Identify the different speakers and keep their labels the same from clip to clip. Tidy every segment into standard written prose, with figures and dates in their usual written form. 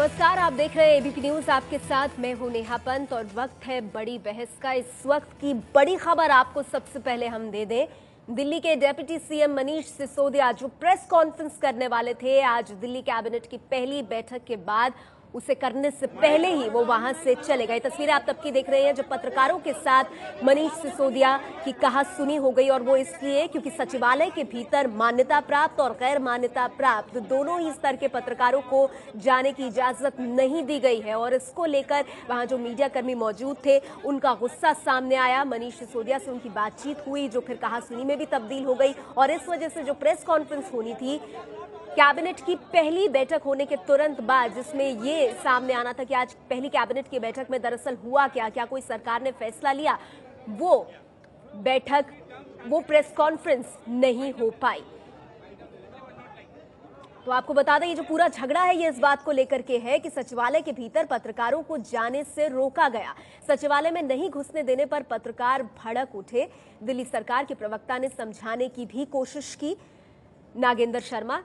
Speaker 1: नमस्कार, आप देख रहे हैं एबीपी न्यूज। आपके साथ मैं हूं नेहा पंत और वक्त है बड़ी बहस का। इस वक्त की बड़ी खबर आपको सबसे पहले हम दे दें। दिल्ली के डेप्यूटी सीएम मनीष सिसोदिया जो प्रेस कॉन्फ्रेंस करने वाले थे, आज दिल्ली कैबिनेट की पहली बैठक के बाद उसे करने से पहले ही वो वहां से चले गए। तस्वीरें आप तब की देख रहे हैं जब पत्रकारों के साथ मनीष सिसोदिया की कहासुनी हो गई, और वो इसलिए क्योंकि सचिवालय के भीतर मान्यता प्राप्त और गैर मान्यता प्राप्त दोनों ही स्तर के पत्रकारों को जाने की इजाजत नहीं दी गई है। और इसको लेकर वहां जो मीडिया कर्मी मौजूद थे उनका गुस्सा सामने आया। मनीष सिसोदिया से उनकी बातचीत हुई जो फिर कहासुनी में भी तब्दील हो गई, और इस वजह से जो प्रेस कॉन्फ्रेंस होनी थी कैबिनेट की पहली बैठक होने के तुरंत बाद, जिसमें ये सामने आना था कि आज पहली कैबिनेट की बैठक में दरअसल हुआ क्या कोई सरकार ने फैसला लिया, वो बैठक, वो प्रेस कॉन्फ्रेंस नहीं हो पाई। तो आपको बता दें ये जो पूरा झगड़ा है ये इस बात को लेकर के है कि सचिवालय के भीतर पत्रकारों को जाने से रोका गया। सचिवालय में नहीं घुसने देने पर पत्रकार भड़क उठे। दिल्ली सरकार के प्रवक्ता ने समझाने की भी कोशिश की। नागेंद्र शर्मा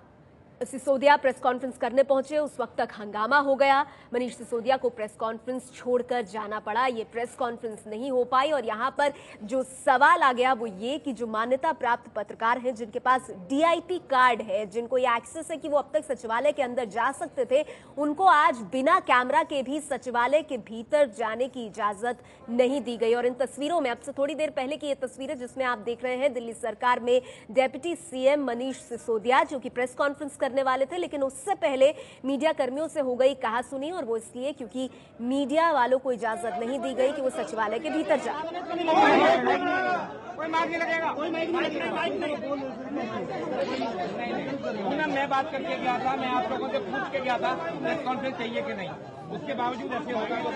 Speaker 1: सिसोदिया प्रेस कॉन्फ्रेंस करने पहुंचे, उस वक्त तक हंगामा हो गया। मनीष सिसोदिया को प्रेस कॉन्फ्रेंस छोड़कर जाना पड़ा। ये प्रेस कॉन्फ्रेंस नहीं हो पाई, और यहां पर जो सवाल आ गया वो ये कि जो मान्यता प्राप्त पत्रकार हैं, जिनके पास डीआईपी कार्ड है, जिनको ये एक्सेस है कि वो अब तक सचिवालय के अंदर जा सकते थे, उनको आज बिना कैमरा के भी सचिवालय के भीतर जाने की इजाजत नहीं दी गई। और इन तस्वीरों में, अब से थोड़ी देर पहले की ये तस्वीरें जिसमें आप देख रहे हैं दिल्ली सरकार में डेप्यूटी सीएम मनीष सिसोदिया जो कि प्रेस कॉन्फ्रेंस करने वाले थे, लेकिन उससे पहले मीडिया कर्मियों से हो गई कहासुनी, और वो इसलिए क्योंकि मीडिया वालों को इजाजत नहीं दी गई कि वो सचिवालय के भीतर जाए।
Speaker 2: कोई माइक नहीं लगेगा, कोई माइक नहीं लगेगा। मैं बात करके गया था, मैं आप लोगों से पूछ के गया था प्रेस कॉन्फ्रेंस चाहिए कि नहीं, उसके बावजूद ऐसे होगा तो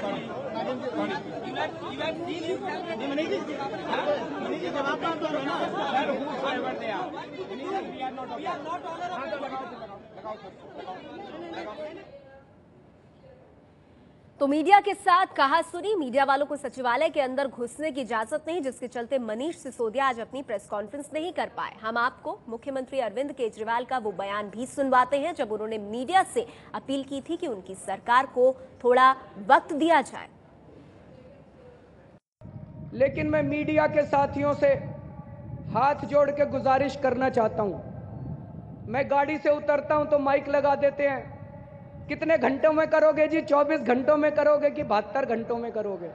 Speaker 1: तो मीडिया के साथ कहासुनी, मीडिया वालों को सचिवालय के अंदर घुसने की इजाजत नहीं, जिसके चलते मनीष सिसोदिया आज अपनी प्रेस कॉन्फ्रेंस नहीं कर पाए। हम आपको मुख्यमंत्री अरविंद केजरीवाल का वो बयान भी सुनवाते हैं जब उन्होंने मीडिया से अपील की थी कि उनकी सरकार को थोड़ा वक्त दिया जाए।
Speaker 3: लेकिन मैं मीडिया के साथियों से हाथ जोड़ के गुजारिश करना चाहता हूं। मैं गाड़ी से उतरता हूं तो माइक लगा देते हैं, कितने घंटों में करोगे जी? 24 घंटों में करोगे कि 72 घंटों में करोगे?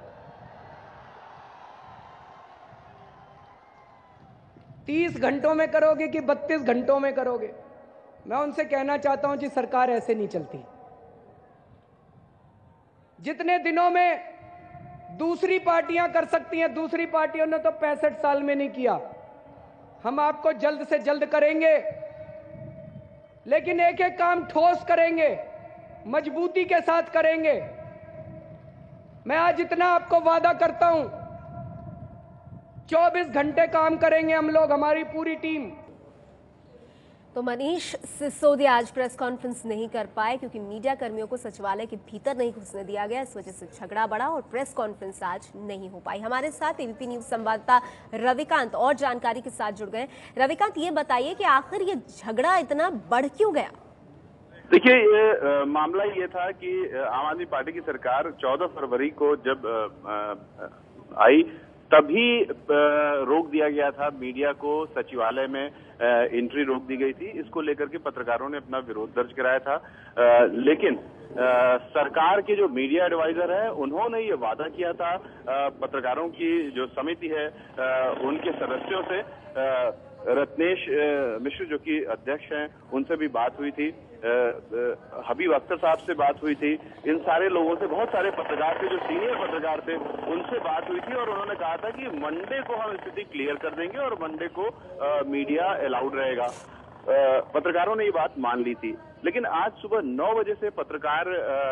Speaker 3: 30 घंटों में करोगे कि 32 घंटों में करोगे? मैं उनसे कहना चाहता हूं जी, सरकार ऐसे नहीं चलती। जितने दिनों में दूसरी पार्टियां कर सकती हैं, दूसरी पार्टियों ने तो 65 साल में नहीं किया। हम आपको जल्द से जल्द करेंगे, लेकिन एक एक काम ठोस करेंगे, मजबूती के साथ करेंगे। मैं आज इतना आपको वादा करता हूं, 24 घंटे काम करेंगे हम लोग, हमारी पूरी टीम।
Speaker 1: तो मनीष सिसोदिया आज प्रेस कॉन्फ्रेंस नहीं कर पाए क्योंकि मीडिया कर्मियों को सचिवालय के भीतर नहीं घुसने दिया गया। इस वजह से झगड़ा बढ़ा और प्रेस कॉन्फ्रेंस आज नहीं हो पाई। हमारे साथ एबीपी न्यूज संवाददाता रविकांत और जानकारी के साथ जुड़ गए। रविकांत, ये बताइए कि आखिर ये झगड़ा इतना बढ़ क्यों गया?
Speaker 4: देखिए, ये मामला ये था कि आम आदमी पार्टी की सरकार 14 फरवरी को जब आई तभी रोक दिया गया था, मीडिया को सचिवालय में एंट्री रोक दी गई थी। इसको लेकर के पत्रकारों ने अपना विरोध दर्ज कराया था, लेकिन सरकार के जो मीडिया एडवाइजर है उन्होंने ये वादा किया था, पत्रकारों की जो समिति है उनके सदस्यों से, रत्नेश मिश्र जो कि अध्यक्ष हैं उनसे भी बात हुई थी, हबीब अख्तर साहब से बात हुई थी, इन सारे लोगों से, बहुत सारे पत्रकार थे जो सीनियर पत्रकार थे उनसे बात हुई थी, और उन्होंने कहा था कि मंडे को हम स्थिति क्लियर कर देंगे और मंडे को मीडिया अलाउड रहेगा। पत्रकारों ने ये बात मान ली थी, लेकिन आज सुबह 9 बजे से पत्रकार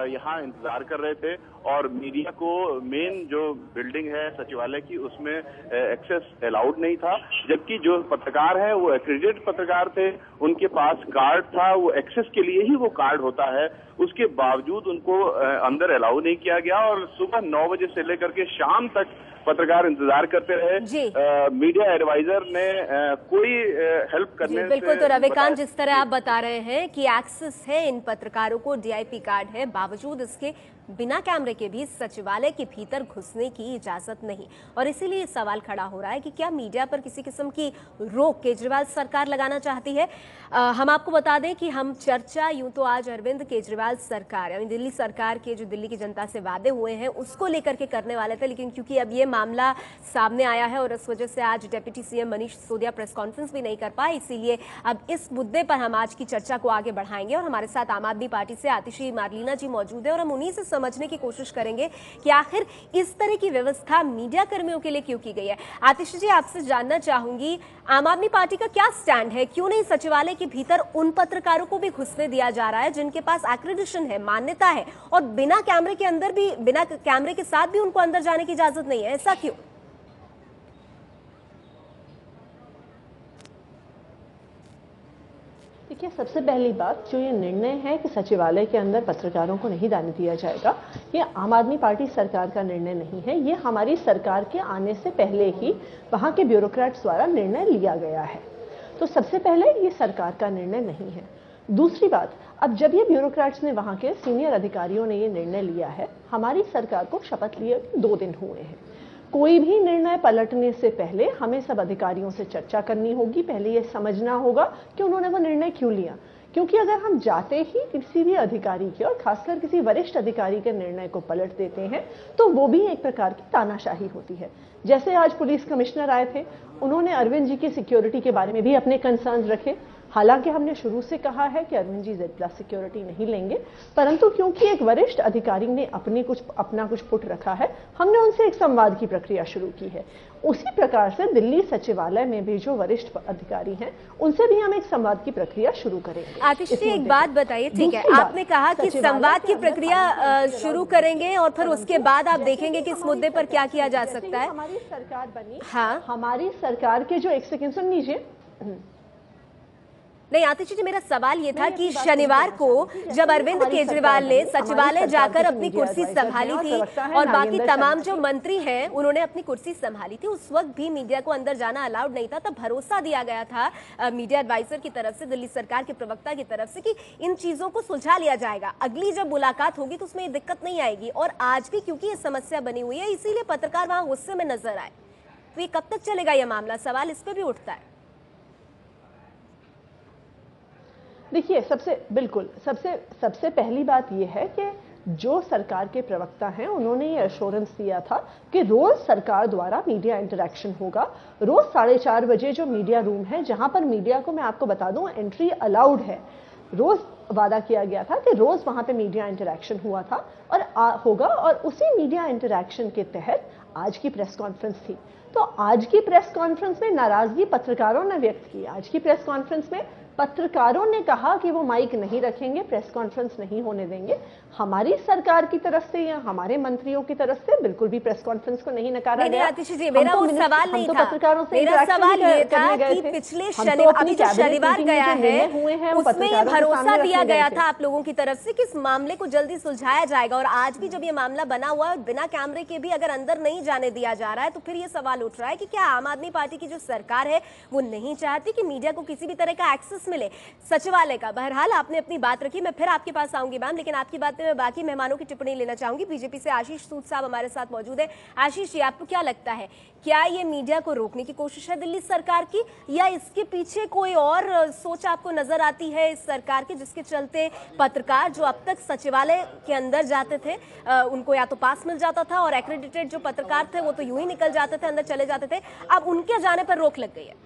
Speaker 4: यहाँ इंतजार कर रहे थे और मीडिया को मेन जो बिल्डिंग है सचिवालय की उसमें एक्सेस अलाउड नहीं था, जबकि जो पत्रकार हैं वो एक्रेडिटेड पत्रकार थे, उनके पास कार्ड था, वो एक्सेस के लिए ही वो कार्ड होता है, उसके बावजूद उनको अंदर अलाउ नहीं किया गया और सुबह 9 बजे से लेकर के शाम तक पत्रकार इंतजार करते रहे। मीडिया एडवाइजर ने कोई हेल्प करने
Speaker 1: बिल्कुल। तो रविकांत, जिस तरह आप बता रहे हैं कि एक्सेस एक्सेस है, इन पत्रकारों को डीआईपी कार्ड है, बावजूद इसके बिना कैमरे के भी सचिवालय के भीतर घुसने की इजाजत नहीं। और इसीलिए सवाल खड़ा हो रहा है कि क्या मीडिया पर किसी किस्म की रोक केजरीवाल सरकार लगाना चाहती है। हम आपको बता दें कि हम चर्चा यूं तो आज अरविंद केजरीवाल सरकार यानी दिल्ली सरकार के जो दिल्ली की जनता से वादे हुए हैं उसको लेकर के करने वाले थे, लेकिन क्योंकि अब ये मामला सामने आया है और इस वजह से आज deputy CM Manish Sisodia press conference भी नहीं कर पाए, इसीलिए अब इस मुद्दे पर हम आज की चर्चा को आगे बढ़ाएंगे। और हमारे साथ आम आदमी पार्टी से आतिशी मार्लिना जी मौजूद है और हम उन्हीं से समझने की कोशिश करेंगे कि आखिर इस तरह की व्यवस्था मीडिया कर्मियों के लिए क्यों की गई है। आतिशी जी, आपसे जानना चाहूंगी, आम आदमी पार्टी का क्या स्टैंड है, क्यों नहीं सचिवालय के भीतर उन पत्रकारों को भी घुसने दिया जा रहा है जिनके पास एक्रेडिटेशन है, मान्यता है, और बिना कैमरे के अंदर भी, बिना कैमरे के साथ भी उनको अंदर जाने की इजाजत नहीं है, ऐसा क्यों?
Speaker 5: देखिए, सबसे पहली बात जो ये निर्णय है कि सचिवालय के अंदर पत्रकारों को नहीं जाने दिया जाएगा, ये आम आदमी पार्टी सरकार का निर्णय नहीं है। ये हमारी सरकार के आने से पहले ही वहाँ के ब्यूरोक्रेट्स द्वारा निर्णय लिया गया है। तो सबसे पहले ये सरकार का निर्णय नहीं है। दूसरी बात, अब जब ये ब्यूरोक्रेट्स ने, वहाँ के सीनियर अधिकारियों ने ये निर्णय लिया है, हमारी सरकार को शपथ लिए 2 दिन हुए हैं। कोई भी निर्णय पलटने से पहले हमें सब अधिकारियों से चर्चा करनी होगी, पहले ये समझना होगा कि उन्होंने वो निर्णय क्यों लिया। क्योंकि अगर हम जाते ही किसी भी अधिकारी के, और खासकर किसी वरिष्ठ अधिकारी के निर्णय को पलट देते हैं, तो वो भी एक प्रकार की तानाशाही होती है। जैसे आज पुलिस कमिश्नर आए थे, उन्होंने अरविंद जी की सिक्योरिटी के बारे में भी अपने कंसर्न रखे। हालांकि हमने शुरू से कहा है कि अरविंद जी Z+ सिक्योरिटी नहीं लेंगे, परंतु क्योंकि एक वरिष्ठ अधिकारी ने अपना कुछ पुट रखा है, हमने उनसे एक संवाद की प्रक्रिया शुरू की है। उसी प्रकार से दिल्ली सचिवालय में भी जो वरिष्ठ अधिकारी हैं, उनसे भी हम एक संवाद की प्रक्रिया शुरू करेंगे।
Speaker 1: आतिश जी, एक बात बताइए, ठीक है, आपने कहा कि संवाद की प्रक्रिया शुरू करेंगे और फिर उसके बाद आप देखेंगे कि इस मुद्दे पर क्या किया जा सकता है।
Speaker 5: हमारी सरकार बनी,
Speaker 1: हाँ,
Speaker 5: हमारी सरकार के जो, एक सेकंड सुन लीजिए।
Speaker 1: नहीं आतिश जी, मेरा सवाल ये था कि शनिवार को जब अरविंद केजरीवाल ने सचिवालय जाकर अपनी कुर्सी संभाली थी और बाकी तमाम जो मंत्री हैं उन्होंने अपनी कुर्सी संभाली थी, उस वक्त भी मीडिया को अंदर जाना अलाउड नहीं था। तब भरोसा दिया गया था मीडिया एडवाइजर की तरफ से, दिल्ली सरकार के प्रवक्ता की तरफ से, कि इन चीजों को सुलझा लिया जाएगा, अगली जब मुलाकात होगी तो उसमें ये दिक्कत नहीं आएगी। और आज भी क्योंकि ये समस्या बनी हुई है, इसीलिए पत्रकार वहां गुस्से में नजर आए। तो ये कब तक चलेगा ये मामला, सवाल इस पर भी उठता है।
Speaker 5: देखिए, सबसे पहली बात यह है कि जो सरकार के प्रवक्ता हैं उन्होंने ये एश्योरेंस दिया था कि रोज सरकार द्वारा मीडिया इंटरेक्शन होगा। रोज 4:30 बजे जो मीडिया रूम है, जहां पर मीडिया को, मैं आपको बता दूं, एंट्री अलाउड है, रोज वादा किया गया था कि रोज वहां पे मीडिया इंटरेक्शन हुआ था और होगा। और उसी मीडिया इंटरेक्शन के तहत आज की प्रेस कॉन्फ्रेंस थी। तो आज की प्रेस कॉन्फ्रेंस में नाराजगी पत्रकारों ने व्यक्त की। आज की प्रेस कॉन्फ्रेंस में पत्रकारों ने कहा कि वो माइक नहीं रखेंगे, प्रेस कॉन्फ्रेंस नहीं होने देंगे। हमारी सरकार की तरफ से या हमारे मंत्रियों की तरफ से बिल्कुल भी प्रेस कॉन्फ्रेंस को नहीं नकारा गया।
Speaker 1: आतिश जी, मेरा वो सवाल नहीं था, मेरा सवाल ये था कि पिछले शनिवार गया है उसमें ये भरोसा दिया गया था आप लोगों की तरफ से कि इस मामले को जल्दी सुलझाया जाएगा। और आज भी जब ये मामला बना हुआ है, बिना कैमरे के भी अगर अंदर नहीं जाने दिया जा रहा है, तो फिर ये सवाल उठ रहा है कि क्या आम आदमी पार्टी की जो सरकार है वो नहीं चाहती कि मीडिया को किसी भी तरह का एक्सेस मिले सचिवालय का। बहरहाल आपने अपनी बात रखी, मैं फिर आपके पास आऊंगी मैम, लेकिन आपकी बात में मैं बाकी मेहमानों की टिप्पणी लेना चाहूंगी। बीजेपी से आशीष सूद साहब हमारे साथ मौजूद है। आशीष जी, आपको क्या लगता है, क्या ये मीडिया को रोकने की कोशिश है दिल्ली सरकार की, या इसके पीछे कोई और सोच आपको नजर आती है इस सरकार की, जिसके चलते पत्रकार जो अब तक सचिवालय के अंदर जाते थे उनको या तो पास मिल जाता था, और एक्रेडिटेड जो पत्रकार थे वो तो यूं ही निकल जाते थे, अंदर चले जाते थे, अब उनके जाने पर रोक लग गई है?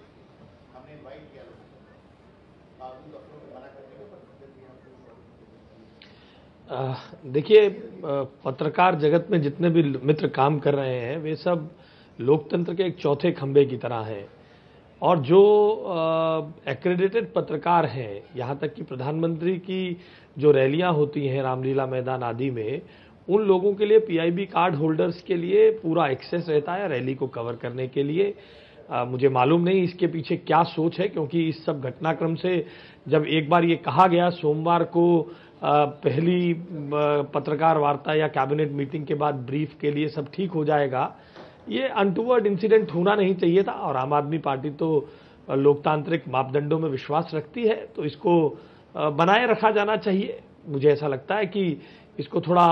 Speaker 6: देखिए, पत्रकार जगत में जितने भी मित्र काम कर रहे हैं वे सब लोकतंत्र के एक चौथे खंभे की तरह हैं। और जो एक्रेडिटेड पत्रकार हैं, यहाँ तक कि प्रधानमंत्री की जो रैलियां होती हैं रामलीला मैदान आदि में, उन लोगों के लिए पीआईबी कार्ड होल्डर्स के लिए पूरा एक्सेस रहता है रैली को कवर करने के लिए। मुझे मालूम नहीं इसके पीछे क्या सोच है, क्योंकि इस सब घटनाक्रम से जब एक बार ये कहा गया सोमवार को पहली पत्रकार वार्ता या कैबिनेट मीटिंग के बाद ब्रीफ के लिए सब ठीक हो जाएगा, ये अनटूवर्ड इंसिडेंट होना नहीं चाहिए था। और आम आदमी पार्टी तो लोकतांत्रिक मापदंडों में विश्वास रखती है, तो इसको बनाए रखा जाना चाहिए। मुझे ऐसा लगता है कि इसको थोड़ा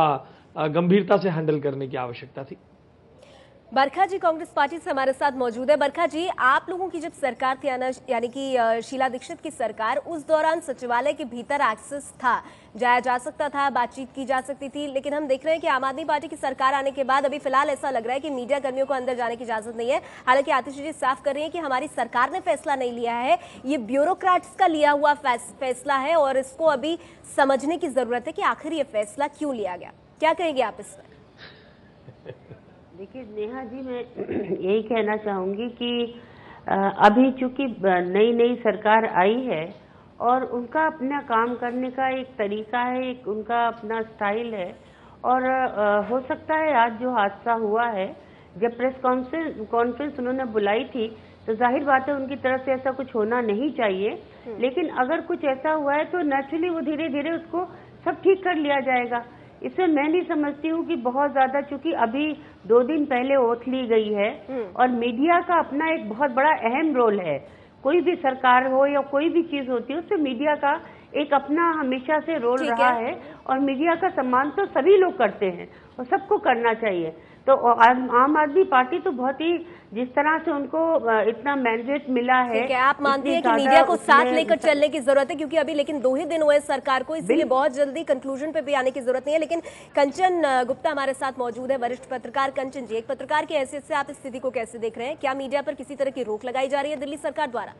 Speaker 6: गंभीरता से हैंडल करने की आवश्यकता थी।
Speaker 1: बरखा जी कांग्रेस पार्टी से हमारे साथ मौजूद है। बरखा जी, आप लोगों की जब सरकार थी, यानी कि शीला दीक्षित की सरकार, उस दौरान सचिवालय के भीतर एक्सेस था, जाया जा सकता था, बातचीत की जा सकती थी, लेकिन हम देख रहे हैं कि आम आदमी पार्टी की सरकार आने के बाद अभी फिलहाल ऐसा लग रहा है कि मीडिया कर्मियों को अंदर जाने की इजाजत नहीं है। हालांकि आतिशी जी साफ कर रही है कि हमारी सरकार ने फैसला नहीं लिया है, ये ब्यूरोक्रेट्स का लिया हुआ फैसला है और इसको अभी समझने की जरूरत है कि आखिर ये फैसला क्यों लिया गया। क्या कहेंगे आप इस पर?
Speaker 7: देखिए नेहा जी, मैं यही कहना चाहूँगी कि अभी चूंकि नई नई सरकार आई है और उनका अपना काम करने का एक तरीका है, एक उनका अपना स्टाइल है, और हो सकता है आज जो हादसा हुआ है, जब प्रेस कॉन्फ्रेंस उन्होंने बुलाई थी तो जाहिर बात है उनकी तरफ से ऐसा कुछ होना नहीं चाहिए, लेकिन अगर कुछ ऐसा हुआ है तो नेचुरली वो धीरे धीरे उसको सब ठीक कर लिया जाएगा। इसमें मैं नहीं समझती हूँ कि बहुत ज्यादा, चूंकि अभी 2 दिन पहले ओथ ली गई है और मीडिया का अपना एक बहुत बड़ा अहम रोल है। कोई भी सरकार हो या कोई भी चीज होती है उसमें मीडिया का एक अपना हमेशा से रोल रहा है और मीडिया का सम्मान तो सभी लोग करते हैं और सबको करना चाहिए। तो आम आदमी पार्टी तो बहुत ही, जिस तरह से उनको इतना मैंडेट मिला है,
Speaker 1: आप मानती हैं कि मीडिया को साथ लेकर चलने की जरूरत है, क्योंकि अभी लेकिन 2 ही दिन हुए सरकार को, इसलिए बहुत जल्दी कंक्लूजन पे भी आने की जरूरत नहीं है। लेकिन कंचन गुप्ता हमारे साथ मौजूद है, वरिष्ठ पत्रकार। कंचन जी, एक पत्रकार की हैसियत से आप इस स्थिति को कैसे देख रहे हैं? क्या मीडिया पर किसी तरह की रोक लगाई जा रही है दिल्ली सरकार द्वारा?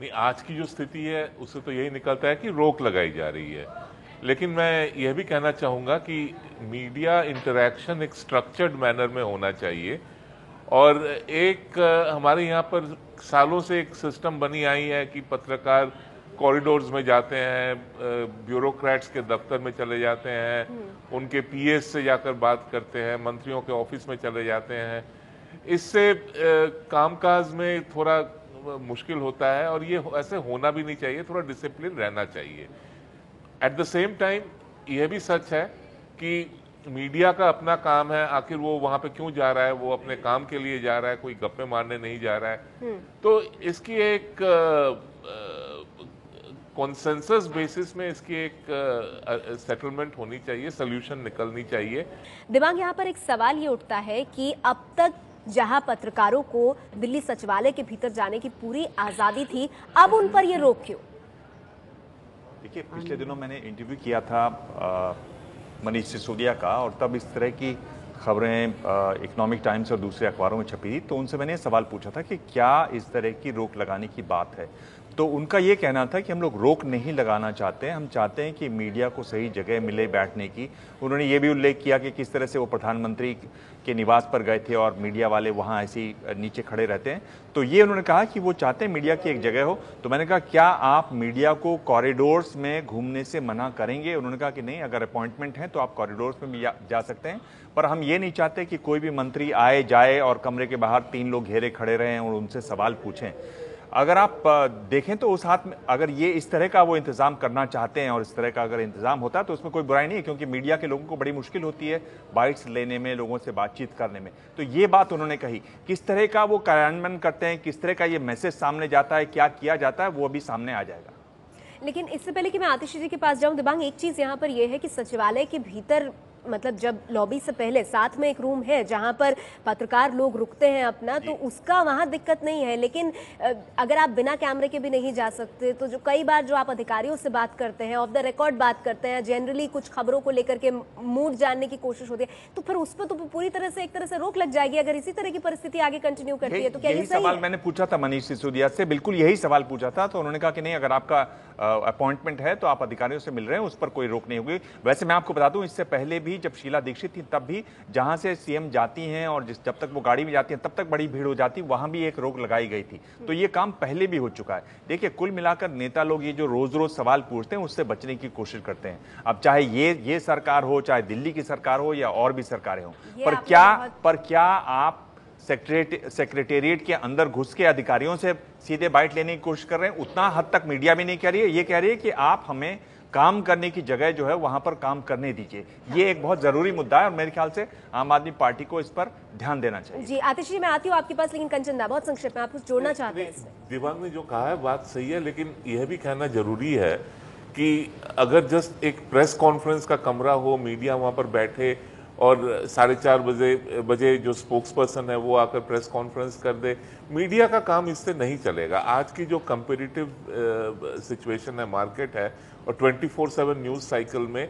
Speaker 8: नहीं, आज की जो स्थिति है उससे तो यही निकलता है कि रोक लगाई जा रही है, लेकिन मैं यह भी कहना चाहूँगा कि मीडिया इंटरैक्शन एक स्ट्रक्चर्ड मैनर में होना चाहिए। और एक हमारे यहाँ पर सालों से एक सिस्टम बनी आई है कि पत्रकार कॉरिडोर्स में जाते हैं, ब्यूरोक्रेट्स के दफ्तर में चले जाते हैं, उनके पीएस से जाकर बात करते हैं, मंत्रियों के ऑफिस में चले जाते हैं। इससे कामकाज में थोड़ा मुश्किल होता है और ये ऐसे होना भी नहीं चाहिए, थोड़ा डिसिप्लिन रहना चाहिए। एट द सेम टाइम यह भी सच है कि मीडिया का अपना काम है, आखिर वो वहां पे क्यों जा रहा है, वो अपने काम के लिए जा रहा है, कोई गप्पे मारने नहीं जा रहा है। तो इसकी एक कॉन्सेंसस बेसिस में इसकी एक सेटलमेंट होनी चाहिए, सोल्यूशन निकलनी चाहिए।
Speaker 1: दिमाग यहाँ पर एक सवाल ये उठता है कि अब तक जहां पत्रकारों को दिल्ली सचिवालय के भीतर जाने की पूरी आजादी थी, अब उन पर ये रोक क्यों?
Speaker 9: देखिए, पिछले दिनों मैंने इंटरव्यू किया था मनीष सिसोदिया का, और तब इस तरह की खबरें इकोनॉमिक टाइम्स और दूसरे अखबारों में छपी थी, तो उनसे मैंने सवाल पूछा था कि क्या इस तरह की रोक लगाने की बात है। तो उनका ये कहना था कि हम लोग रोक नहीं लगाना चाहते, हम चाहते हैं कि मीडिया को सही जगह मिले बैठने की। उन्होंने ये भी उल्लेख किया कि किस तरह से वो प्रधानमंत्री के निवास पर गए थे और मीडिया वाले वहाँ ऐसे ही नीचे खड़े रहते हैं। तो ये उन्होंने कहा कि वो चाहते हैं मीडिया की एक जगह हो। तो मैंने कहा, क्या आप मीडिया को कॉरिडोर्स में घूमने से मना करेंगे? उन्होंने कहा कि नहीं, अगर अपॉइंटमेंट है तो आप कॉरिडोर्स में भी जा सकते हैं, पर हम ये नहीं चाहते कि कोई भी मंत्री आए जाए और कमरे के बाहर 3 लोग घेरे खड़े रहें और उनसे सवाल पूछें। अगर आप देखें तो उस हाथ में, अगर ये इस तरह का वो इंतजाम करना चाहते हैं और इस तरह का अगर इंतजाम होता है तो उसमें कोई बुराई नहीं है, क्योंकि मीडिया के लोगों को बड़ी मुश्किल होती है बाइट्स लेने में, लोगों से बातचीत करने में। तो ये बात उन्होंने कही। किस तरह का वो कार्यान्वयन करते हैं, किस तरह का ये मैसेज सामने जाता है, क्या किया जाता है, वो अभी सामने आ जाएगा।
Speaker 1: लेकिन इससे पहले कि मैं आतिशी जी के पास जाऊं, दिबांग, एक चीज यहाँ पर यह है कि सचिवालय के भीतर, मतलब जब लॉबी से पहले साथ में एक रूम है जहां पर पत्रकार लोग रुकते हैं अपना, तो उसका वहां दिक्कत नहीं है। लेकिन अगर आप बिना कैमरे के भी नहीं जा सकते, तो जो कई बार जो आप अधिकारियों से बात करते हैं, ऑफ द रिकॉर्ड बात करते हैं, जनरली कुछ खबरों को लेकर के मूड जानने की कोशिश होती है, तो फिर उस पर तो पूरी तरह से एक तरह से रोक लग जाएगी अगर इसी तरह की परिस्थिति आगे कंटिन्यू करती है। तो क्या ये
Speaker 9: सवाल मैंने पूछा था मनीष सिसोदिया से, बिल्कुल यही सवाल पूछा था, तो उन्होंने कहा कि नहीं, अगर आपका अपॉइंटमेंट है तो आप अधिकारियों से मिल रहे हैं, उस पर कोई रोक नहीं होगी। वैसे मैं आपको बता दूं, इससे पहले भी जब शीला दीक्षित थी तब भी जहां से सीएम जाती हैं और जब तक वो गाड़ी में जाती हैं तब तक बड़ी भीड़ हो जाती, वहां भी एक रोक लगाई गई थी। तो ये काम पहले भी हो चुका है। देखिए, कुल मिलाकर नेता लोग ये जो रोज रोज सवाल पूछते हैं उससे बचने की कोशिश करते हैं। अब चाहे ये सरकार हो, चाहे दिल्ली की सरकार हो या और भी सरकारें हो, पर क्या आप सेक्रेटेरिएट के अंदर घुस के अधिकारियों से सीधे बाइट लेने की कोशिश कर रहे हैं? उतना हद तक मीडिया भी नहीं कह रही है। ये कह रही है कि आप हमें काम करने की जगह जो है वहां पर काम करने दीजिए। ये एक बहुत जरूरी मुद्दा है और मेरे ख्याल से आम आदमी पार्टी को इस पर ध्यान देना चाहिए।
Speaker 1: जी आतिश जी, मैं आती हूँ आपके पास, लेकिन कंचन दा बहुत संक्षेप में आप कुछ जोड़ना चाहते हैं इसमें?
Speaker 8: दिवांग ने जो कहा है बात सही है, लेकिन यह भी कहना जरूरी है कि अगर जस्ट एक प्रेस कॉन्फ्रेंस का कमरा हो, मीडिया वहां पर बैठे और 4:30 बजे जो स्पोक्स पर्सन है वो आकर प्रेस कॉन्फ्रेंस कर दे, मीडिया का काम इससे नहीं चलेगा। आज की जो कंपेटिटिव सिचुएशन है, मार्केट है, और 24/7 न्यूज साइकिल में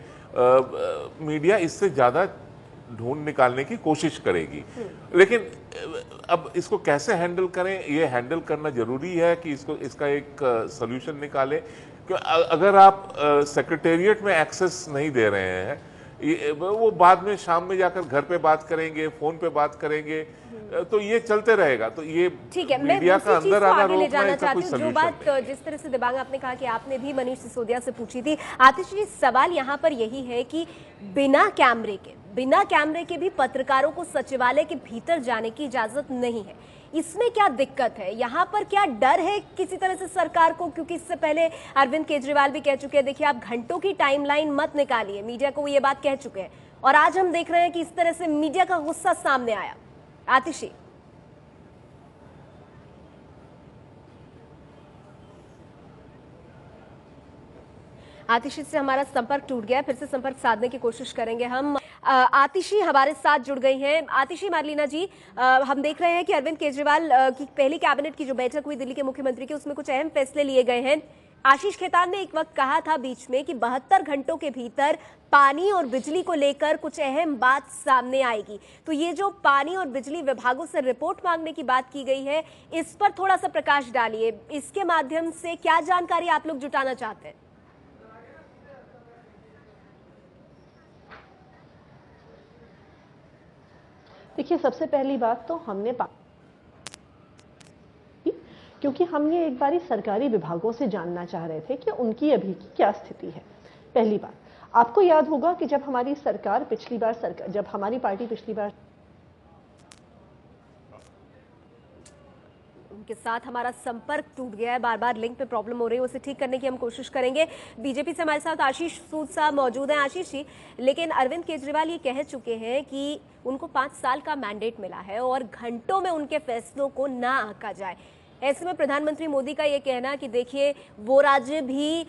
Speaker 8: मीडिया इससे ज्यादा ढूंढ निकालने की कोशिश करेगी। लेकिन अब इसको कैसे हैंडल करें, ये हैंडल करना जरूरी है कि इसका एक सोल्यूशन निकाले। अगर आप सेक्रेटेरिएट में एक्सेस नहीं दे रहे हैं, वो बाद में शाम में जाकर घर पे बात करेंगे, फोन पे बात करेंगे, तो ये चलते रहेगा। तो ये
Speaker 1: ठीक है, मैं
Speaker 8: मीडिया का अंदर आना
Speaker 1: ले जाना
Speaker 8: रोकना
Speaker 1: चाहती हूँ। जो बात जिस तरह से दिबांग आपने कहा कि आपने भी मनीष सिसोदिया से पूछी थी, आतिश जी सवाल यहाँ पर यही है कि बिना कैमरे के भी पत्रकारों को सचिवालय के भीतर जाने की इजाजत नहीं है, इसमें क्या दिक्कत है? यहाँ पर क्या डर है किसी तरह से सरकार को? क्योंकि इससे पहले अरविंद केजरीवाल भी कह चुके हैं, देखिए आप घंटों की टाइमलाइन मत निकालिए, मीडिया को वो ये बात कह चुके हैं, और आज हम देख रहे हैं कि इस तरह से मीडिया का गुस्सा सामने आया। आतिशी, आतिशी से हमारा संपर्क टूट गया, फिर से संपर्क साधने की कोशिश करेंगे हम। आतिशी हमारे साथ जुड़ गई हैं। आतिशी मारलीना जी, हम देख रहे हैं कि अरविंद केजरीवाल की पहली कैबिनेट की जो बैठक हुई दिल्ली के मुख्यमंत्री की, उसमें कुछ अहम फैसले लिए गए हैं। आशीष खेतान ने एक वक्त कहा था बीच में कि 72 घंटों के भीतर पानी और बिजली को लेकर कुछ अहम बात सामने आएगी। तो ये जो पानी और बिजली विभागों से रिपोर्ट मांगने की बात की गई है, इस पर थोड़ा सा प्रकाश डालिए। इसके माध्यम से क्या जानकारी आप लोग जुटाना चाहते हैं?
Speaker 5: देखिए, सबसे पहली बात तो हमने क्योंकि हम ये एक बारी सरकारी विभागों से जानना चाह रहे थे कि उनकी अभी की क्या स्थिति है। पहली बात, आपको याद होगा कि जब हमारी पार्टी पिछली बार
Speaker 1: उनके साथ हमारा संपर्क टूट गया है, बार बार लिंक पे प्रॉब्लम हो रही है, उसे ठीक करने की हम कोशिश करेंगे। बीजेपी से हमारे साथ आशीष सूद साहब मौजूद हैं। आशीष जी, लेकिन अरविंद केजरीवाल ये कह चुके हैं कि उनको 5 साल का मैंडेट मिला है और घंटों में उनके फैसलों को ना आंका जाए। ऐसे में प्रधानमंत्री मोदी का ये कहना कि देखिए वो राज्य भी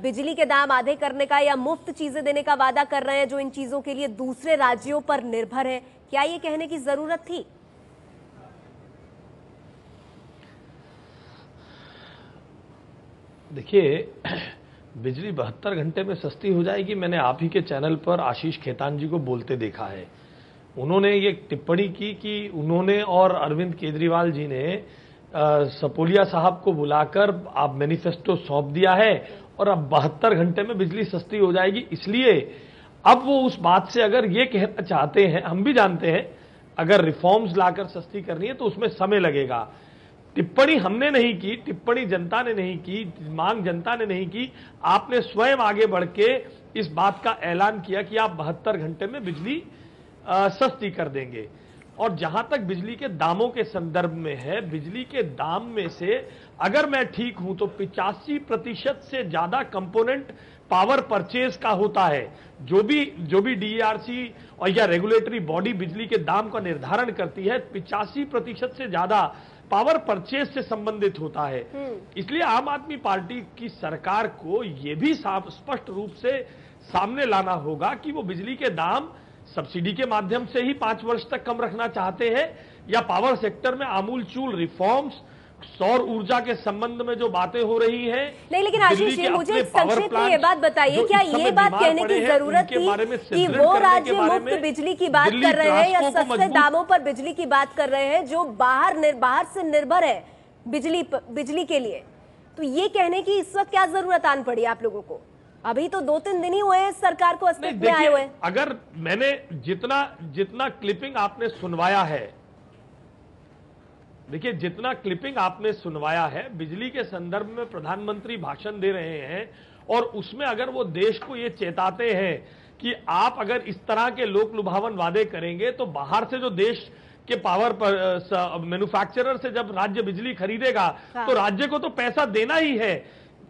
Speaker 1: बिजली के दाम आधे करने का या मुफ्त चीजें देने का वादा कर रहे हैं जो इन चीजों के लिए दूसरे राज्यों पर निर्भर है, क्या ये कहने की जरूरत थी?
Speaker 6: देखिए, बिजली 72 घंटे में सस्ती हो जाएगी, मैंने आप ही के चैनल पर आशीष खेतान जी को बोलते देखा है। उन्होंने ये टिप्पणी की कि उन्होंने और अरविंद केजरीवाल जी ने सपोलिया साहब को बुलाकर आप मैनिफेस्टो सौंप दिया है और अब 72 घंटे में बिजली सस्ती हो जाएगी। इसलिए अब वो उस बात से अगर ये कहना चाहते हैं, हम भी जानते हैं अगर रिफॉर्म्स लाकर सस्ती करनी है तो उसमें समय लगेगा। टिप्पणी हमने नहीं की, टिप्पणी जनता ने नहीं की, मांग जनता ने नहीं की, आपने स्वयं आगे बढ़ के इस बात का ऐलान किया कि आप 72 घंटे में बिजली सस्ती कर देंगे। और जहां तक बिजली के दामों के संदर्भ में है, बिजली के दाम में से अगर मैं ठीक हूं तो 85% से ज्यादा कंपोनेंट पावर परचेज का होता है। जो भी डीआरसी और या रेगुलेटरी बॉडी बिजली के दाम का निर्धारण करती है, 85% से ज्यादा पावर परचेज से संबंधित होता है। इसलिए आम आदमी पार्टी की सरकार को यह भी स्पष्ट रूप से सामने लाना होगा कि वो बिजली के दाम सब्सिडी के माध्यम से ही 5 वर्ष तक कम रखना चाहते हैं या पावर सेक्टर में आमूलचूल रिफॉर्म्स, सौर ऊर्जा के संबंध में जो बातें हो रही हैं।
Speaker 1: नहीं, लेकिन आशीष जी मुझे संक्षेप में ये बात बताइए, क्या ये बात कहने की जरूरत थी कि वो राज्य मुफ्त बिजली की बात कर रहे हैं या सस्ते दामों पर बिजली की बात कर रहे हैं जो बाहर से निर्भर है बिजली के लिए? तो ये कहने की इस वक्त क्या जरूरत आन पड़ी आप लोगों को? अभी तो 2-3 दिन ही हुए हैं सरकार को अस्तित्व में आए हुए।
Speaker 6: अगर मैंने जितना क्लिपिंग आपने सुनवाया है, देखिए जितना क्लिपिंग आपने सुनवाया है, बिजली के संदर्भ में प्रधानमंत्री भाषण दे रहे हैं और उसमें अगर वो देश को ये चेताते हैं कि आप अगर इस तरह के लोक लुभावन वादे करेंगे तो बाहर से जो देश के पावर मैन्युफैक्चरर से जब राज्य बिजली खरीदेगा तो राज्य को तो पैसा देना ही है।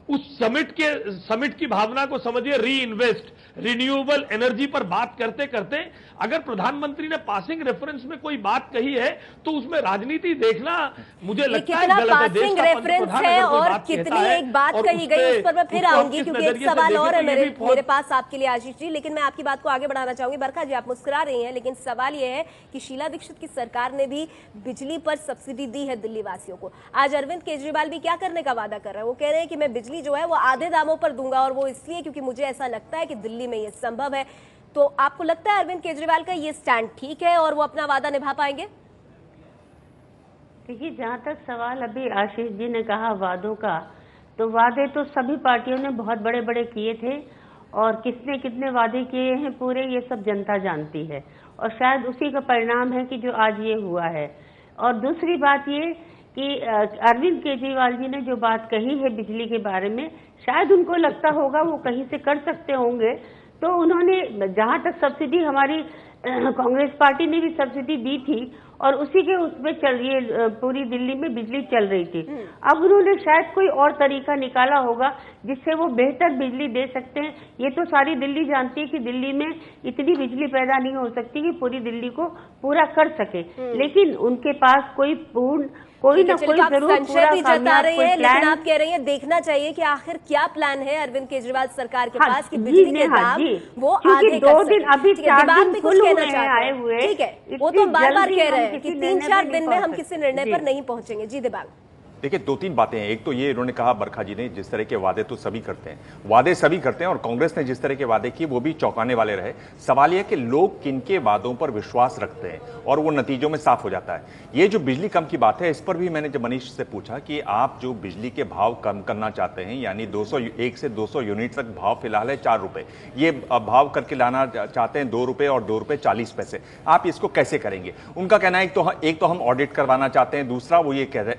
Speaker 6: उस समिट की भावना को समझिए, री इन्वेस्ट, रिन्यूएबल एनर्जी पर बात करते करते अगर प्रधानमंत्री ने पासिंग रेफरेंस में कोई बात कही है तो उसमें राजनीति देखना मुझे लगता है गलत है।
Speaker 1: पासिंग रेफरेंस है और कितनी एक बात कही गई उस पर मैं फिर आऊंगी, क्योंकि एक सवाल और है मेरे पास आपके लिए आशीष जी, लेकिन मैं आपकी बात को आगे बढ़ाना चाहूंगी। बरखा जी, आप मुस्कुरा रही हैं, लेकिन सवाल यह है कि शीला दीक्षित की सरकार ने भी बिजली पर सब्सिडी दी है दिल्ली वासियों को। आज अरविंद केजरीवाल भी क्या करने का वादा कर रहे हैं, वो कह रहे हैं कि मैं बिजली जो है वो आधे दामों पर दूंगा, और वो इसलिए क्योंकि मुझे ऐसा लगता है कि दिल्ली में ये संभव है। तो आपको लगता है अरविंद केजरीवाल का ये स्टैंड ठीक है और वो अपना वादा निभा पाएंगे?
Speaker 7: देखिए, जहाँ तक सवाल अभी आशीष जी ने कहा वादों का, तो वादे तो सभी पार्टियों ने बहुत बड़े बड़े किए थे, और किसने कितने वादे किए हैं पूरे, ये सब जनता जानती है, और शायद उसी का परिणाम है कि जो आज ये हुआ है। और दूसरी बात ये कि अरविंद केजरीवाल जी ने जो बात कही है बिजली के बारे में, शायद उनको लगता होगा वो कहीं से कर सकते होंगे, तो उन्होंने, जहां तक सब्सिडी, हमारी कांग्रेस पार्टी ने भी सब्सिडी दी थी और उसी के उसमें चल रही है, पूरी दिल्ली में बिजली चल रही थी। अब उन्होंने शायद कोई और तरीका निकाला होगा जिससे वो बेहतर बिजली दे सकते हैं। ये तो सारी दिल्ली जानती है कि दिल्ली में इतनी बिजली पैदा नहीं हो सकती कि पूरी दिल्ली को पूरा कर सके, लेकिन उनके पास कोई ना कोई जरूर
Speaker 1: संशय भी जता रही है, लेकिन आप कह रही हैं देखना चाहिए कि आखिर क्या प्लान है अरविंद केजरीवाल सरकार के पास कि बिजली के दाम वो आधे कर सके।
Speaker 7: अभी
Speaker 1: दिमाग में कुछ कहना चाहते हैं, ठीक है, वो तो बार बार कह रहे हैं कि 3-4 दिन में हम किसी निर्णय पर नहीं पहुंचेंगे। जी दिबाग,
Speaker 9: देखिए, 2-3 बातें हैं। एक तो ये इन्होंने कहा, बरखा जी ने, जिस तरह के वादे तो सभी करते हैं, वादे सभी करते हैं, और कांग्रेस ने जिस तरह के वादे किए वो भी चौंकाने वाले रहे। सवाल यह कि लोग किनके वादों पर विश्वास रखते हैं, और वो नतीजों में साफ हो जाता है। ये जो बिजली कम की बात है, इस पर भी मैंने जब मनीष से पूछा कि आप जो बिजली के भाव कम करना चाहते हैं, यानी 1 से 200 यूनिट तक भाव फिलहाल है 4 रुपए, ये भाव करके लाना चाहते हैं 2 रुपए और 2 रुपए 40 पैसे, आप इसको कैसे करेंगे? उनका कहना है एक तो हम ऑडिट करवाना चाहते हैं, दूसरा वो ये कह रहे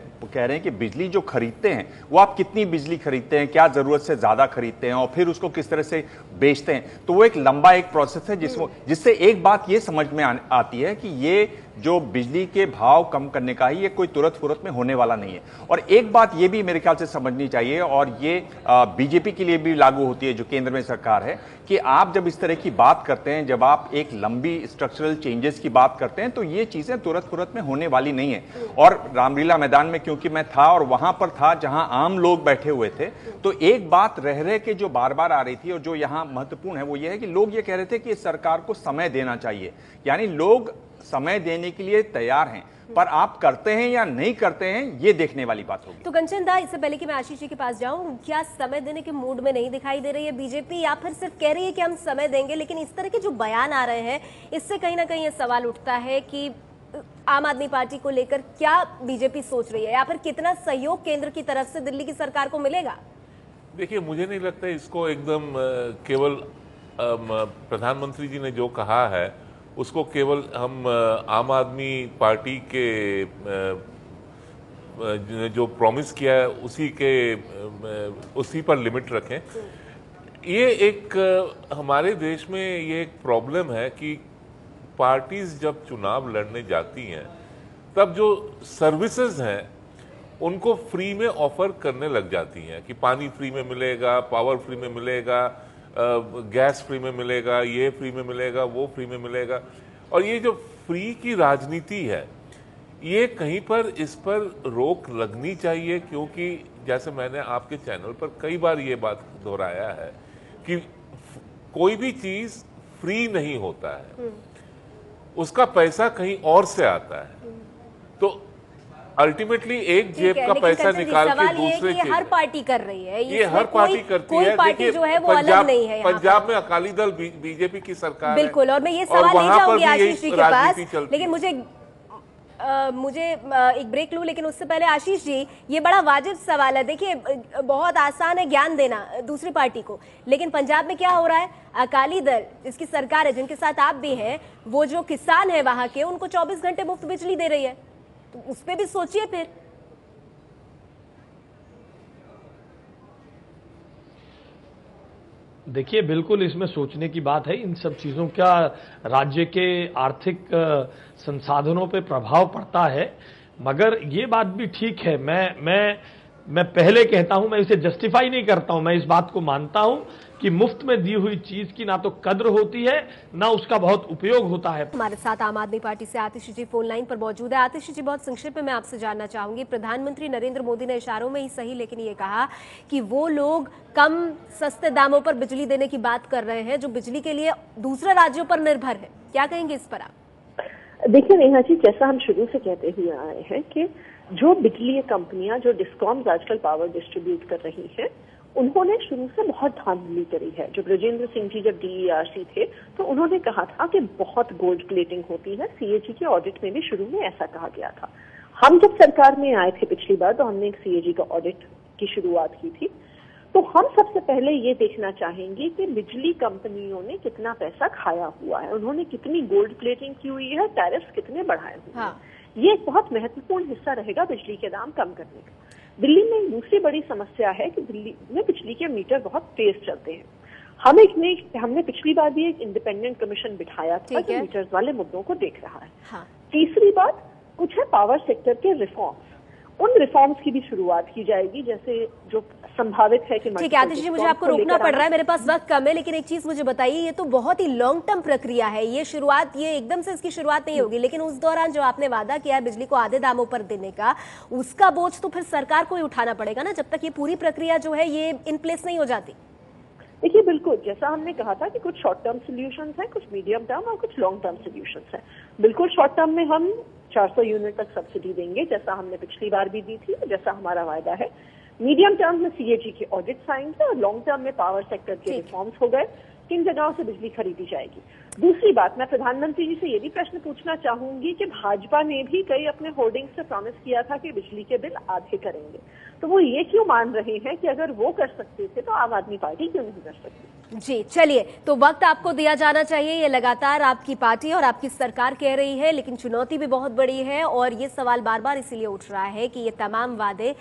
Speaker 9: हैं कि बिजली जो खरीदते हैं वो आप कितनी बिजली खरीदते हैं, क्या जरूरत से ज्यादा खरीदते हैं, और फिर उसको किस तरह से बेचते हैं। तो वो एक लंबा एक प्रोसेस है जिससे एक बात ये समझ में आती है कि ये जो बिजली के भाव कम करने का है, ये कोई तुरंत फुरत में होने वाला नहीं है। और एक बात ये भी मेरे ख्याल से समझनी चाहिए, और ये बीजेपी के लिए भी लागू होती है जो केंद्र में सरकार है, कि आप जब इस तरह की बात करते हैं, जब आप एक लंबी स्ट्रक्चरल चेंजेस की बात करते हैं, तो ये चीजें तुरंत फुरत में होने वाली नहीं है। और रामलीला मैदान में क्योंकि मैं था और वहां पर था जहां आम लोग बैठे हुए थे, तो एक बात रह के जो बार बार आ रही थी और जो यहां महत्वपूर्ण है वो ये है कि लोग ये कह रहे थे कि सरकार को समय देना चाहिए, यानी लोग समय देने के लिए तैयार हैं, पर आप करते हैं या नहीं करते हैं ये देखने वाली बात होगी।
Speaker 1: तो कंचन दा, इससे पहले कि मैं आशीष जी के पास जाऊं, क्या समय देने के मूड में नहीं दिखाई दे रही है बीजेपी, या फिर सिर्फ कह रही है कि हम समय देंगे? लेकिन इस तरह के जो बयान आ रहे हैं, इससे कहीं ना कहीं ये सवाल उठता है कि आम आदमी पार्टी को लेकर क्या बीजेपी सोच रही है, या फिर कितना सहयोग केंद्र की तरफ से दिल्ली की सरकार को मिलेगा?
Speaker 8: देखिए, मुझे नहीं लगता इसको एकदम केवल प्रधानमंत्री जी ने जो कहा है उसको केवल हम आम आदमी पार्टी के जो प्रॉमिस किया है उसी पर लिमिट रखें। ये एक हमारे देश में ये एक प्रॉब्लम है कि पार्टीज जब चुनाव लड़ने जाती हैं तब जो सर्विसेज हैं उनको फ्री में ऑफर करने लग जाती हैं कि पानी फ्री में मिलेगा, पावर फ्री में मिलेगा, गैस फ्री में मिलेगा, ये फ्री में मिलेगा, वो फ्री में मिलेगा। और ये जो फ्री की राजनीति है, ये कहीं पर इस पर रोक लगनी चाहिए, क्योंकि जैसे मैंने आपके चैनल पर कई बार ये बात दोहराया है कि कोई भी चीज फ्री नहीं होता है, उसका पैसा कहीं और से आता है। तो अल्टीमेटली एक जेब का पैसा निकाल के दूसरे के,
Speaker 1: हर पार्टी कर रही है,
Speaker 8: ये हर पार्टी करती है।
Speaker 1: पार्टी जो है वो अलग नहीं है।
Speaker 8: पंजाब में अकाली दल बीजेपी की सरकार है,
Speaker 1: बिल्कुल, और मैं ये सवाल ले जाऊंगी आशीष जी के पास, लेकिन मुझे एक ब्रेक लूं, लेकिन उससे पहले आशीष जी, ये बड़ा वाजिब सवाल है। देखिए, बहुत आसान है ज्ञान देना दूसरी पार्टी को, लेकिन पंजाब में क्या हो रहा है? अकाली दल जिसकी सरकार है, जिनके साथ आप भी हैं, वो जो किसान है वहां के, उनको 24 घंटे मुफ्त बिजली दे रही है, तो उस पर भी सोचिए फिर।
Speaker 6: देखिए, बिल्कुल इसमें सोचने की बात है। इन सब चीज़ों का राज्य के आर्थिक संसाधनों पे प्रभाव पड़ता है, मगर ये बात भी ठीक है। मैं मैं पहले कहता हूं, मैं इसे जस्टिफाई नहीं करता हूं, मैं इस बात को मानता हूं कि मुफ्त में दी हुई चीज की ना तो कद्र होती है ना उसका बहुत उपयोग होता है।
Speaker 1: हमारे साथ आम आदमी पार्टी से आतिश जी फोन लाइन पर मौजूद है। आतिश जी, बहुत संक्षिप्त में मैं आपसे जानना चाहूंगी, प्रधानमंत्री नरेंद्र मोदी ने इशारों में ही सही लेकिन ये कहा कि वो लोग कम सस्ते दामों पर बिजली देने की बात कर रहे हैं जो बिजली के लिए दूसरे राज्यों पर निर्भर है, क्या कहेंगे इस पर आप?
Speaker 5: देखिए नेहा जी, जैसा हम शुरू से कहते हुए आए हैं कि जो बिजली कंपनियां, जो डिस्कॉम्स आजकल पावर डिस्ट्रीब्यूट कर रही हैं, उन्होंने शुरू से बहुत धांधली करी है। जो ब्रजेंद्र सिंह जी जब DERC थे तो उन्होंने कहा था कि बहुत गोल्ड प्लेटिंग होती है। CAG के ऑडिट में भी शुरू में ऐसा कहा गया था। हम जब सरकार में आए थे पिछली बार तो हमने एक CAG का ऑडिट की शुरुआत की थी। तो हम सबसे पहले ये देखना चाहेंगे कि बिजली कंपनियों ने कितना पैसा खाया हुआ है, उन्होंने कितनी गोल्ड प्लेटिंग की हुई है, टैरिफ कितने बढ़ाए हुए हैं। ये एक बहुत महत्वपूर्ण हिस्सा रहेगा बिजली के दाम कम करने का। दिल्ली में एक दूसरी बड़ी समस्या है कि दिल्ली में बिजली के मीटर बहुत तेज चलते हैं। हमने पिछली बार भी एक इंडिपेंडेंट कमीशन बिठाया था जो मीटर्स वाले मुद्दों को देख रहा है। तीसरी बात कुछ है पावर सेक्टर के रिफॉर्म्स, उन रिफॉर्म्स की भी शुरुआत की जाएगी, जैसे जो संभावित है कि
Speaker 1: ठीक है आतिश जी, मुझे आपको रोकना पड़ रहा है, मेरे पास वक्त कम है, लेकिन एक चीज मुझे बताइए, ये तो बहुत ही लॉन्ग टर्म प्रक्रिया है, ये एकदम से इसकी शुरुआत नहीं होगी, लेकिन उस दौरान जो आपने वादा किया है बिजली को आधे दामों पर देने का, उसका बोझ तो फिर सरकार को ही उठाना पड़ेगा ना, जब तक ये पूरी प्रक्रिया जो है ये इन प्लेस नहीं हो जाती।
Speaker 5: देखिए बिल्कुल, जैसा हमने कहा था कि कुछ शॉर्ट टर्म सोल्यूशंस हैं, कुछ मीडियम टर्म और कुछ लॉन्ग टर्म सोल्यूशंस हैं। बिल्कुल शॉर्ट टर्म में हम 400 यूनिट तक सब्सिडी देंगे, जैसा हमने पिछली बार भी दी थी, जैसा हमारा वायदा है। मीडियम टर्म में CAG के ऑडिट्स आएंगे और लॉन्ग टर्म में पावर सेक्टर के रिफॉर्म्स हो गए, किन जगहों से बिजली खरीदी जाएगी। दूसरी बात, मैं प्रधानमंत्री जी से ये भी प्रश्न पूछना चाहूंगी कि भाजपा ने भी कई अपने होर्डिंग्स से प्रॉमिस किया था कि बिजली के बिल आधे करेंगे, तो वो ये क्यों मान रहे हैं कि अगर वो कर सकते थे तो आम आदमी पार्टी क्यों नहीं कर सकती?
Speaker 1: जी चलिए, तो वक्त आपको दिया जाना चाहिए, ये लगातार आपकी पार्टी और आपकी सरकार कह रही है, लेकिन चुनौती भी बहुत बड़ी है और ये सवाल बार बार इसीलिए उठ रहा है कि ये तमाम वादे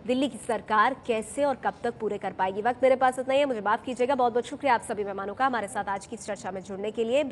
Speaker 1: दिल्ली की सरकार कैसे और कब तक पूरे कर पाएगी। वक्त मेरे पास इतना ही है, मुझे माफ कीजिएगा। बहुत बहुत शुक्रिया आप सभी मेहमानों का हमारे साथ आज की इस चर्चा में जुड़ने के लिए।